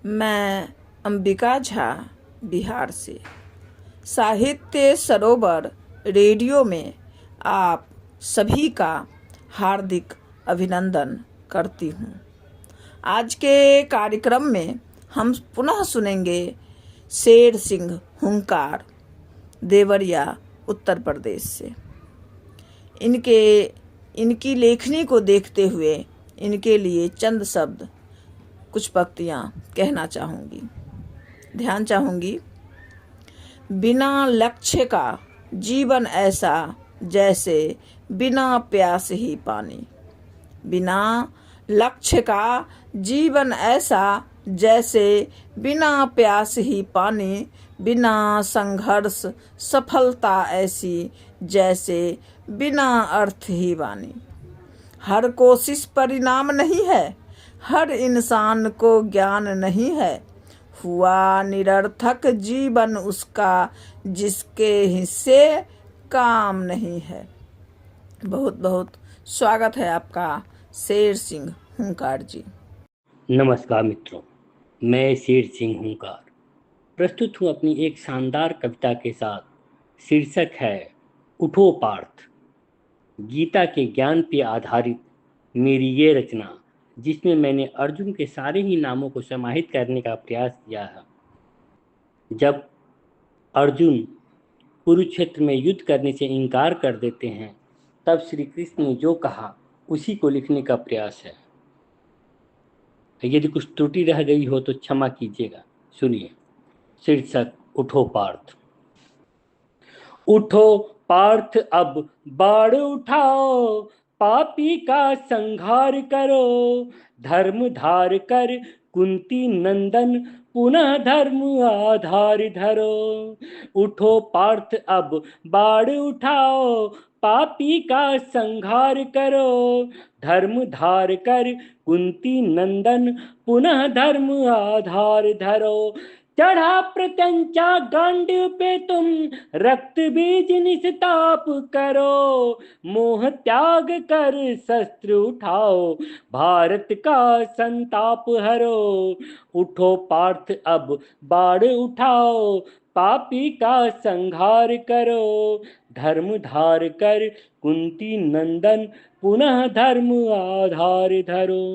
मैं अंबिका झा बिहार से साहित्य सरोवर रेडियो में आप सभी का हार्दिक अभिनंदन करती हूँ। आज के कार्यक्रम में हम पुनः सुनेंगे शेर सिंह हुंकार देवरिया उत्तर प्रदेश से। इनकी लेखनी को देखते हुए इनके लिए चंद शब्द कुछ पंक्तियाँ कहना चाहूँगी, ध्यान चाहूँगी। बिना लक्ष्य का जीवन ऐसा जैसे बिना प्यास ही पानी। बिना लक्ष्य का जीवन ऐसा जैसे बिना प्यास ही पानी। बिना संघर्ष सफलता ऐसी जैसे बिना अर्थ ही वाणी। हर कोशिश परिणाम नहीं है, हर इंसान को ज्ञान नहीं है। हुआ निरर्थक जीवन उसका जिसके हिस्से काम नहीं है। बहुत बहुत स्वागत है आपका शेर सिंह हुंकार जी। नमस्कार मित्रों, मैं शेर सिंह हुंकार प्रस्तुत हूँ अपनी एक शानदार कविता के साथ। शीर्षक है उठो पार्थ। गीता के ज्ञान पर आधारित मेरी ये रचना, जिसमें मैंने अर्जुन के सारे ही नामों को समाहित करने का प्रयास किया है। जब अर्जुन कुरुक्षेत्र में युद्ध करने से इनकार कर देते हैं, तब श्री कृष्ण ने जो कहा उसी को लिखने का प्रयास है। यदि कुछ त्रुटि रह गई हो तो क्षमा कीजिएगा। सुनिए। शीर्षक उठो पार्थ। उठो पार्थ अब बाण उठाओ, पापी का संहार करो। धर्म धार कर कुंती नंदन पुनः धर्म आधार धरो। उठो पार्थ अब बाण उठाओ, पापी का संहार करो। धर्म धार कर कुंती नंदन पुनः धर्म आधार धरो। चढ़ा प्रत्यंचा गांडीव पे तुम, रक्त बीज निस्ताप करो। मोह त्याग कर शस्त्र उठाओ, भारत का संताप हरो। उठो पार्थ अब बाण उठाओ, पापी का संहार करो। धर्म धार कर कुंती नंदन पुनः धर्म आधार धरो।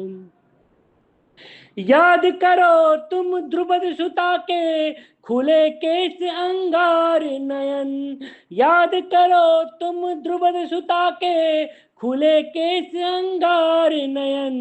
याद करो तुम द्रुपद सुता के, खुले केस अंगार नयन। याद करो तुम द्रुपद सुता के, खुले केस अंगार नयन।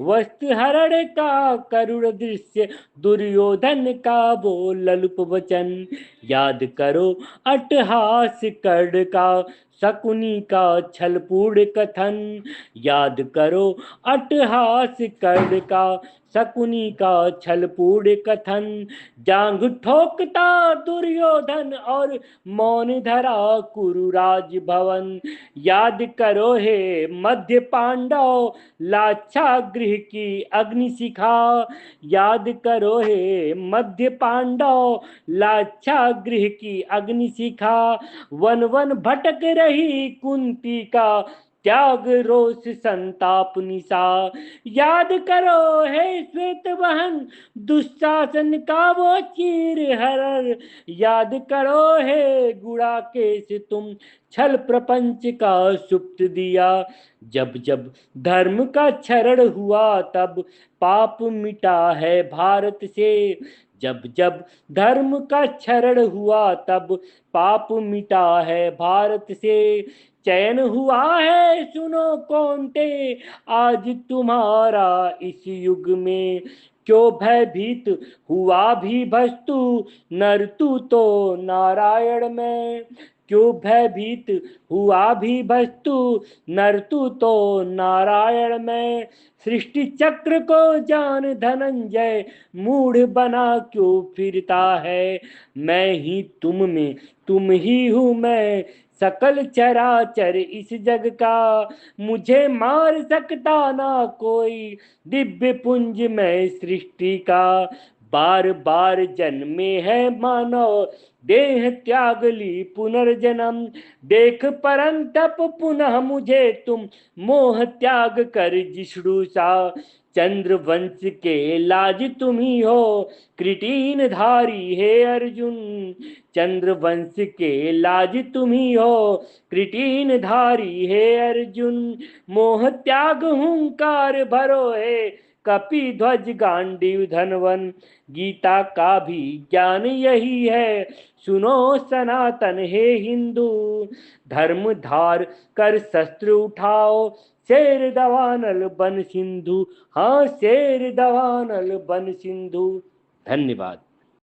वस्त्र का करुण दृश्य, दुर्योधन का वो ललुप वचन। याद करो अट्टहास कर्ण का, शकुनी का छलपूर्ण कथन। याद करो अट्टहास कर्ण का, शकुनी का छलपूर्ण कथन। जांग ठोकता दुर्योधन और मौन धरा कुरु राज भवन। याद करो हे मध्य पांडव, लाक्षागृह की अग्निशिखा। याद करो हे मध्य पांडव, लाक्षागृह की अग्निशिखा। वन वन भटक रही कुंती का, त्याग रोष संताप निशा। याद करो हे श्वेत बहन, दुशासन का वो चीर हरण। याद करो हे गुड़ाकेश, तुम छल प्रपंच का सुप्त दिया। जब जब धर्म का क्षरण हुआ, तब पाप मिटा है भारत से। जब जब धर्म का क्षरण हुआ, तब पाप मिटा है भारत से। चयन हुआ है सुनो कौंते, आज तुम्हारा इस युग में। क्यों भयभीत हुआ भी भस्तु, नर तू तो नारायण में। क्यों भयभीत हुआ भी भस्तु, नर तू तो नारायण में। सृष्टि चक्र को जान धनंजय, मूढ़ बना क्यों फिरता है। मैं ही तुम में, तुम ही हूँ मैं, सकल चराचर इस जग का। मुझे मार सकता ना कोई, दिव्य पुंज में सृष्टि का। बार बार जन्मे है मानव, देह त्याग ली पुनर्जन्म। देख परंतप पुनः मुझे तुम, मोह त्याग कर जिष्णु सा। चंद्रवंश के लाज तुम ही हो, कृटिन धारी हे अर्जुन। चंद्रवंश के लाज तुम ही हो, कृटिन धारी हे अर्जुन। मोह त्याग हुंकार भरो है, कपि ध्वज गांडीव धनवन। गीता का भी ज्ञान यही है, सुनो सनातन हे हिंदू। धर्म धार कर शस्त्र उठाओ, शेर दवानल बन सिंधु। हाँ, शेर दवानल बन सिंधु। धन्यवाद।